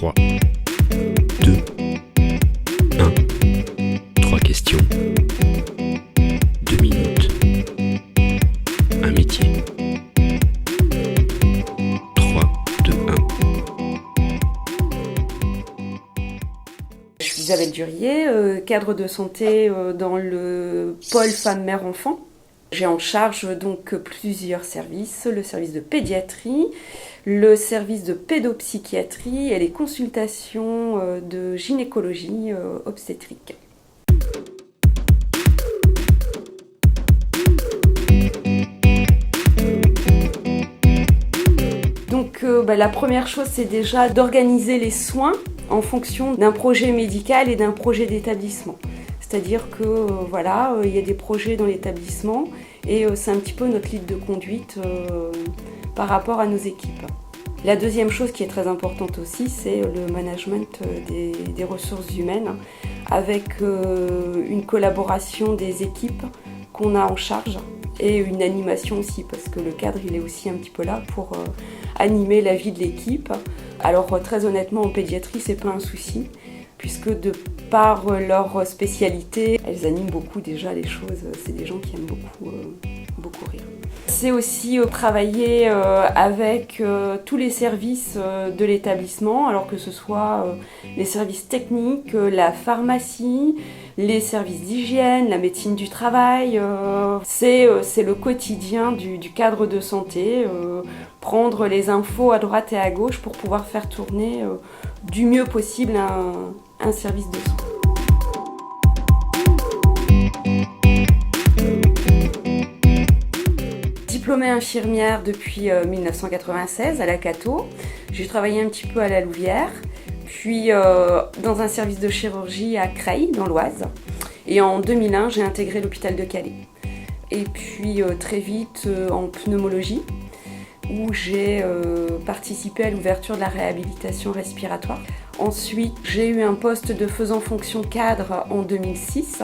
3, 2, 1. 3 questions. 2 minutes. Un métier. 3, 2, 1. Je suis Isabelle Durier, cadre de santé dans le pôle femmes-mères-enfants. J'ai en charge donc plusieurs services, le service de pédiatrie, le service de pédopsychiatrie et les consultations de gynécologie obstétrique. Donc la première chose, c'est déjà d'organiser les soins en fonction d'un projet médical et d'un projet d'établissement. C'est-à-dire que il y a des projets dans l'établissement et c'est un petit peu notre ligne de conduite par rapport à nos équipes. La deuxième chose qui est très importante aussi, c'est le management des ressources humaines avec une collaboration des équipes qu'on a en charge et une animation aussi parce que le cadre il est aussi un petit peu là pour animer la vie de l'équipe. Alors très honnêtement en pédiatrie c'est pas un souci puisque de par leur spécialité, elles animent beaucoup déjà les choses, c'est des gens qui aiment beaucoup rire. C'est aussi travailler avec tous les services de l'établissement, alors que ce soit les services techniques, la pharmacie, les services d'hygiène, la médecine du travail. C'est le quotidien du cadre de santé, prendre les infos à droite et à gauche pour pouvoir faire tourner du mieux possible un service de soins. Diplômée infirmière depuis 1996 à la Cato. J'ai travaillé un petit peu à la Louvière, puis dans un service de chirurgie à Creil, dans l'Oise. Et en 2001, j'ai intégré l'hôpital de Calais. Et puis très vite en pneumologie, où j'ai participé à l'ouverture de la réhabilitation respiratoire. Ensuite, j'ai eu un poste de faisant fonction cadre en 2006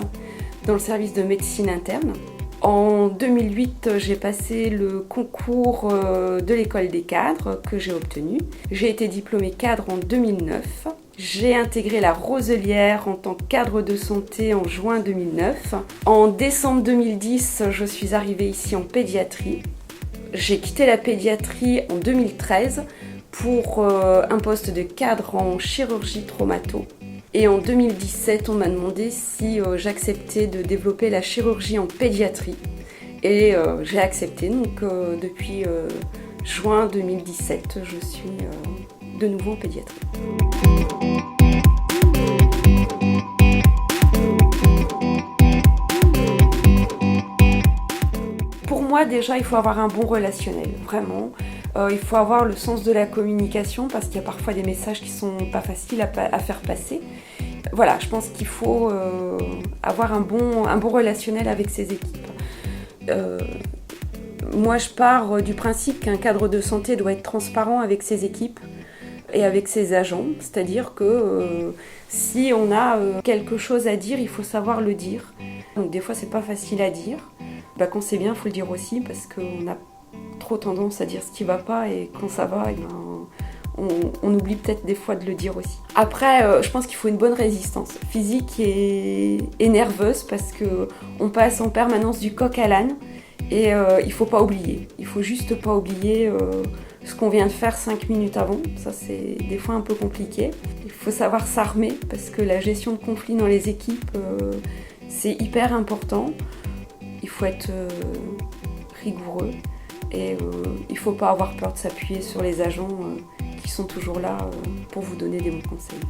dans le service de médecine interne. En 2008, j'ai passé le concours de l'école des cadres que j'ai obtenu. J'ai été diplômée cadre en 2009. J'ai intégré la Roselière en tant que cadre de santé en juin 2009. En décembre 2010, je suis arrivée ici en pédiatrie. J'ai quitté la pédiatrie en 2013 pour un poste de cadre en chirurgie traumato. Et en 2017, on m'a demandé si j'acceptais de développer la chirurgie en pédiatrie. Et j'ai accepté, donc depuis juin 2017, je suis de nouveau en pédiatrie. Pour moi, déjà, il faut avoir un bon relationnel, vraiment. Il faut avoir le sens de la communication parce qu'il y a parfois des messages qui sont pas faciles à faire passer. Voilà, je pense qu'il faut avoir un bon relationnel avec ses équipes. Moi, je pars du principe qu'un cadre de santé doit être transparent avec ses équipes et avec ses agents. C'est-à-dire que si on a quelque chose à dire, il faut savoir le dire. Donc des fois, c'est pas facile à dire. Quand c'est bien, il faut le dire aussi parce qu'on a trop tendance à dire ce qui va pas et quand ça va, on oublie peut-être des fois de le dire aussi. Après, je pense qu'il faut une bonne résistance physique et nerveuse parce qu'on passe en permanence du coq à l'âne et il faut pas oublier. Il faut juste pas oublier ce qu'on vient de faire 5 minutes avant. Ça, c'est des fois un peu compliqué. Il faut savoir s'armer parce que la gestion de conflits dans les équipes, c'est hyper important. Il faut être rigoureux. Et il ne faut pas avoir peur de s'appuyer sur les agents qui sont toujours là pour vous donner des bons conseils.